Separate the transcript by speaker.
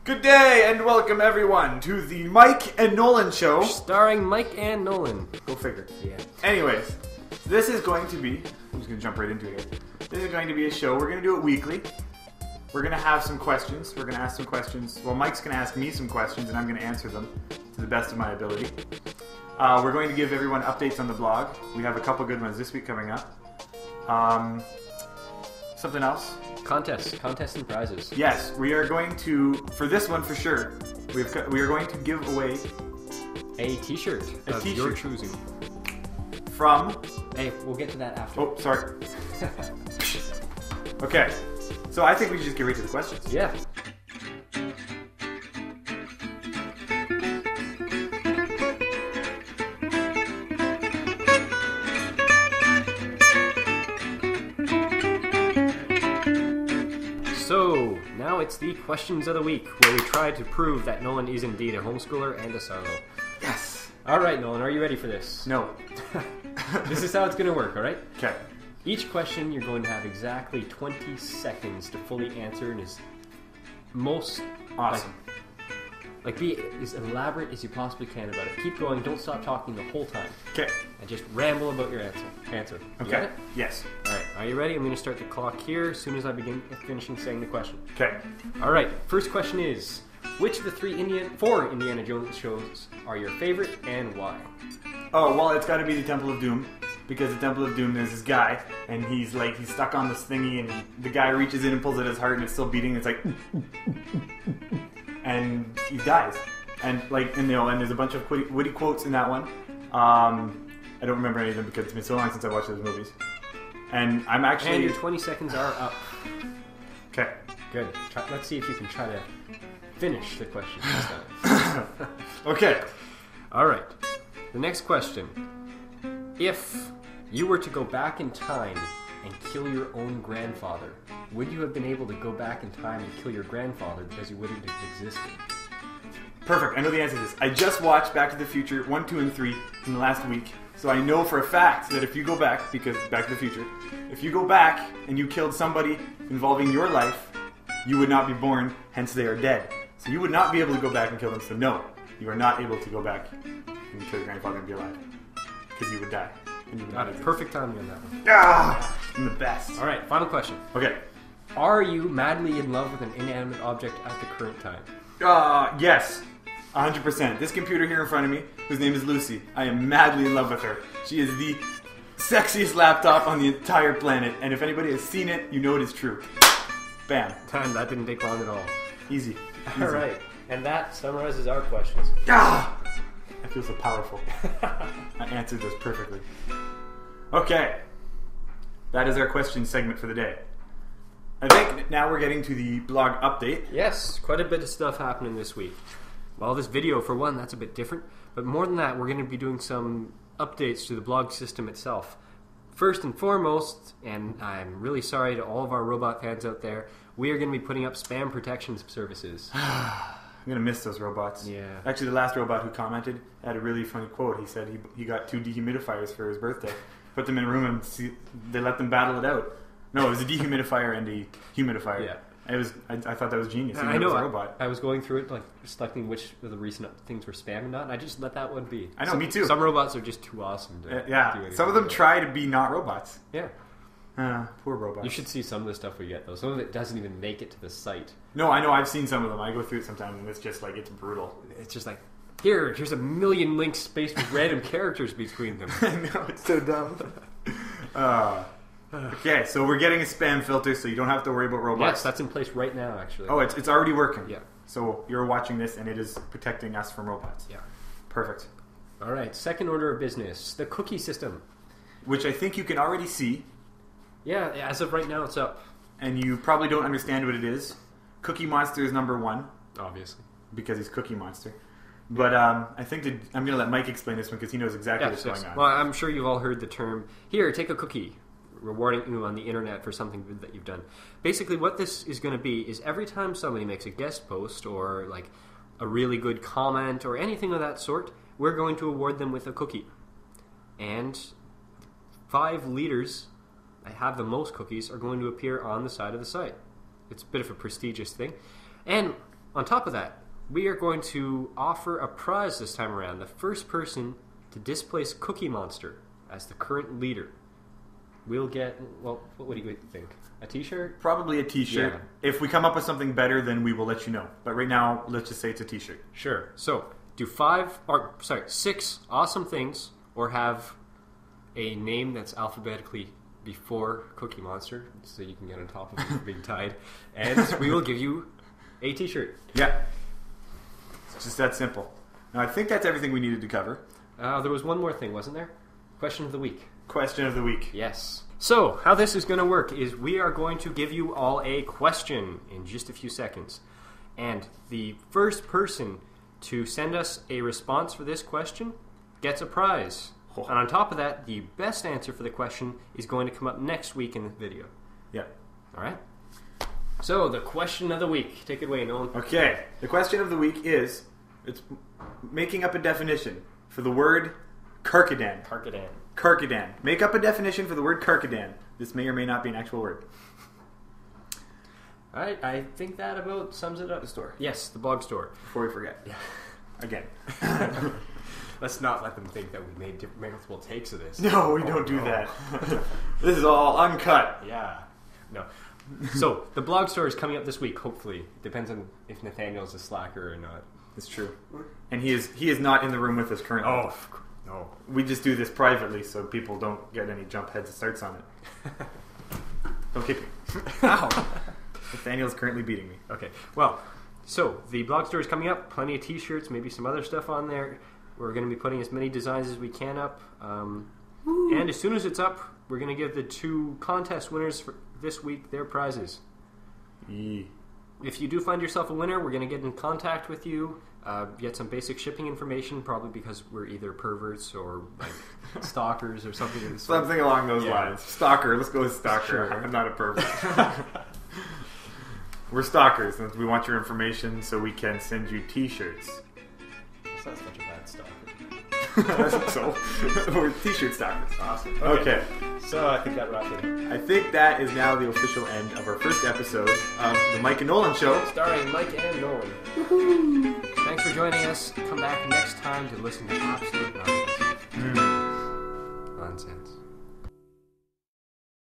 Speaker 1: Good day and welcome everyone to the Mike and Nolan show.
Speaker 2: Starring Mike and Nolan.
Speaker 1: Go figure.
Speaker 2: Yeah.
Speaker 1: Anyways, this is going to be, I'm just going to jump right into it here. This is going to be a show, we're going to do it weekly. We're going to have some questions, we're going to ask some questions. Well, Mike's going to ask me some questions and I'm going to answer them to the best of my ability. We're going to give everyone updates on the blog. We have a couple good ones this week coming up. Something else?
Speaker 2: Contests and prizes.
Speaker 1: Yes, we are going to, for this one for sure, we are going to give away
Speaker 2: a t-shirt of your choosing.
Speaker 1: From...
Speaker 2: Hey, we'll get to that after.
Speaker 1: Oh, sorry. Okay, so I think we should just get right to the questions.
Speaker 2: Yeah. So, now it's the questions of the week, where we try to prove that Nolan is indeed a homeschooler and a Sarlo.
Speaker 1: Yes!
Speaker 2: Alright, Nolan, are you ready for this?
Speaker 1: No.
Speaker 2: This is how it's going to work, alright?
Speaker 1: Okay.
Speaker 2: Each question you're going to have exactly 20 seconds to fully answer and is most...
Speaker 1: Awesome.
Speaker 2: Like be as elaborate as you possibly can about it. Keep going, don't stop talking the whole time.
Speaker 1: Okay.
Speaker 2: And just ramble about your answer. You got
Speaker 1: Okay.
Speaker 2: it?
Speaker 1: Yes.
Speaker 2: Alright, are you ready? I'm going to start the clock here as soon as I begin finishing saying the question.
Speaker 1: Okay.
Speaker 2: Alright, first question is, which of the four Indiana Jones shows are your favorite and why?
Speaker 1: Oh, well, it's got to be the Temple of Doom. Because the Temple of Doom, there's this guy, and he's stuck on this thingy, and the guy reaches in and pulls at his heart, and it's still beating, and it's like... and he dies. And and there's a bunch of witty quotes in that one. I don't remember any of them because it's been so long since I watched those movies. And I'm actually...
Speaker 2: And your 20 seconds are up.
Speaker 1: Okay.
Speaker 2: Good. Let's see if you can try to finish the question this time.
Speaker 1: Okay.
Speaker 2: Alright. The next question. If you were to go back in time and kill your own grandfather, would you have been able to go back in time and kill your grandfather because you wouldn't have existed?
Speaker 1: Perfect. I know the answer to this. I just watched Back to the Future 1, 2, and 3 in the last week. So I know for a fact that if you go back, because Back to the Future, if you go back and you killed somebody involving your life, you would not be born, hence they are dead. So you would not be able to go back and kill them. So no, you are not able to go back and kill your grandfather and be alive. Because you would die. And you would
Speaker 2: Got it. Perfect timing on that one.
Speaker 1: Ah! I'm the best.
Speaker 2: Alright, final question.
Speaker 1: Okay.
Speaker 2: Are you madly in love with an inanimate object at the current time?
Speaker 1: Yes. 100%. This computer here in front of me, whose name is Lucy, I am madly in love with her. She is the sexiest laptop on the entire planet, and if anybody has seen it, you know it is true. Bam.
Speaker 2: That didn't take long at all.
Speaker 1: Easy.
Speaker 2: Alright, and that summarizes our questions.
Speaker 1: Ah! I feel so powerful. I answered this perfectly. Okay. That is our question segment for the day. I think now we're getting to the blog update.
Speaker 2: Yes, quite a bit of stuff happening this week. Well, this video, for one, that's a bit different. But more than that, we're going to be doing some updates to the blog system itself. First and foremost, and I'm really sorry to all of our robot fans out there, we are going to be putting up spam protection services.
Speaker 1: I'm going to miss those robots.
Speaker 2: Yeah.
Speaker 1: Actually, the last robot who commented had a really funny quote. He said he got 2 dehumidifiers for his birthday. Put them in a room and they let them battle it out. No, it was a dehumidifier and a humidifier.
Speaker 2: Yeah.
Speaker 1: I thought that was genius.
Speaker 2: I know.
Speaker 1: It was a robot.
Speaker 2: I was going through it, selecting which of the recent things were spam and not, and I just let that one be.
Speaker 1: I know, me too.
Speaker 2: Some robots are just too awesome to do
Speaker 1: some of them try to be not robots.
Speaker 2: Yeah.
Speaker 1: Poor robots.
Speaker 2: You should see some of the stuff we get, though. Some of it doesn't even make it to the site.
Speaker 1: No, I know. I've seen some of them. I go through it sometimes, and it's just it's brutal.
Speaker 2: It's just like, here's a million links spaced with random characters between them.
Speaker 1: I know, it's so dumb. Okay, so we're getting a spam filter, so you don't have to worry about robots.
Speaker 2: Yes, that's in place right now, actually.
Speaker 1: Oh, it's already working.
Speaker 2: Yeah.
Speaker 1: So you're watching this, and it is protecting us from robots.
Speaker 2: Yeah.
Speaker 1: Perfect.
Speaker 2: All right, second order of business, the cookie system.
Speaker 1: Which I think you can already see.
Speaker 2: Yeah, as of right now, it's up.
Speaker 1: And you probably don't understand what it is. Cookie Monster is number 1.
Speaker 2: Obviously.
Speaker 1: Because he's Cookie Monster. But I think I'm going to let Mike explain this one because he knows exactly what's going on.
Speaker 2: Well, I'm sure you've all heard the term, here, take a cookie, rewarding you on the internet for something that you've done. Basically, what this is going to be is every time somebody makes a guest post or a really good comment or anything of that sort, we're going to award them with a cookie. And 5 leaders that have the most cookies are going to appear on the side of the site. It's a bit of a prestigious thing. And On top of that, we are going to offer a prize this time around. The first person to displace Cookie Monster as the current leader will get, well, what do you think? A t-shirt?
Speaker 1: Probably a t-shirt.
Speaker 2: Yeah.
Speaker 1: If we come up with something better, then we will let you know. But right now, let's just say it's a t-shirt.
Speaker 2: Sure. So, do 6 awesome things, or have a name that's alphabetically before Cookie Monster, so you can get on top of it being tied, and we will give you a t-shirt.
Speaker 1: Yeah. It's just that simple. Now, I think that's everything we needed to cover.
Speaker 2: There was one more thing, wasn't there? Question of the week.
Speaker 1: Question of the week.
Speaker 2: Yes. So, how this is going to work is we are going to give you all a question in just a few seconds. And the first person to send us a response for this question gets a prize.
Speaker 1: Oh.
Speaker 2: And on top of that, the best answer for the question is going to come up next week in the video.
Speaker 1: Yeah.
Speaker 2: All right? So, the question of the week. Take it away, Nolan.
Speaker 1: Okay. The question of the week is, it's making up a definition for the word Karkadan.
Speaker 2: Karkadan.
Speaker 1: Karkadan. Make up a definition for the word Karkadan. This may or may not be an actual word.
Speaker 2: All right, I think that about sums it up.
Speaker 1: The store.
Speaker 2: Yes, the blog store.
Speaker 1: Before we forget.
Speaker 2: Yeah.
Speaker 1: Again.
Speaker 2: Let's not let them think that we made multiple takes of this.
Speaker 1: No, we don't do that. This is all uncut.
Speaker 2: Yeah. No. So, the blog store is coming up this week, hopefully. It depends on if Nathaniel's a slacker or not.
Speaker 1: It's true. And he is not in the room with us currently.
Speaker 2: Oh, no.
Speaker 1: We just do this privately so people don't get any jump heads and starts on it. Don't kick me.
Speaker 2: Ow.
Speaker 1: Nathaniel's currently beating me.
Speaker 2: Okay, well, so the blog store is coming up. Plenty of t-shirts, maybe some other stuff on there. We're going to be putting as many designs as we can up. And as soon as it's up, we're going to give the 2 contest winners for this week their prizes. If you do find yourself a winner, we're going to get in contact with you, get some basic shipping information, probably because we're either perverts or like stalkers or something.
Speaker 1: Something along those lines. Stalker. Let's go with stalker.
Speaker 2: Sure.
Speaker 1: I'm not a pervert. We're stalkers, and we want your information so we can send you t-shirts.
Speaker 2: That's not such a bad stalker.
Speaker 1: So, we're t-shirt stalkers.
Speaker 2: Awesome.
Speaker 1: Okay.
Speaker 2: So I think that wraps it up.
Speaker 1: I think that is now the official end of our first episode of the Mike and Nolan Show.
Speaker 2: Starring Mike and Nolan. Woo-hoo. Thanks for joining us. Come back next time to listen to absolute nonsense. Nonsense.